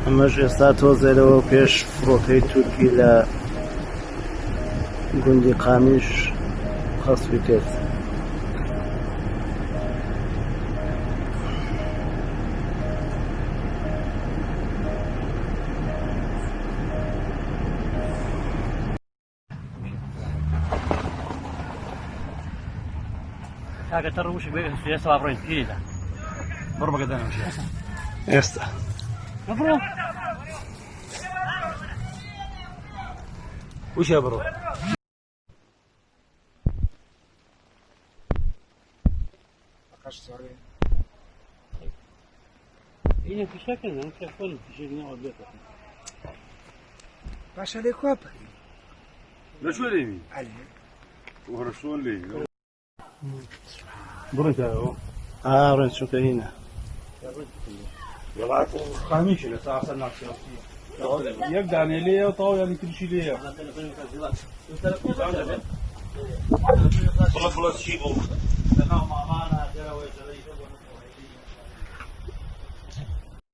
ئەمەش ئێستا تۆزێرەوە پێش فڕۆکەی تورکی لە گوندی قامیش خەسوی کرد. هذا ترى وش في صابرين كذا ضربة قدامنا وش ئێستا مبروك وش يا برو إيه في شكل أنا شايفون في شيء نوع بيته باش عليك وابك لا شو ليني علي وهرشون لي برو جاو ڕێن چووکە هینە خاميش لا ساعه صرنا يبدا يعني ليه وطاو يعني كل شيء ليه والله شيء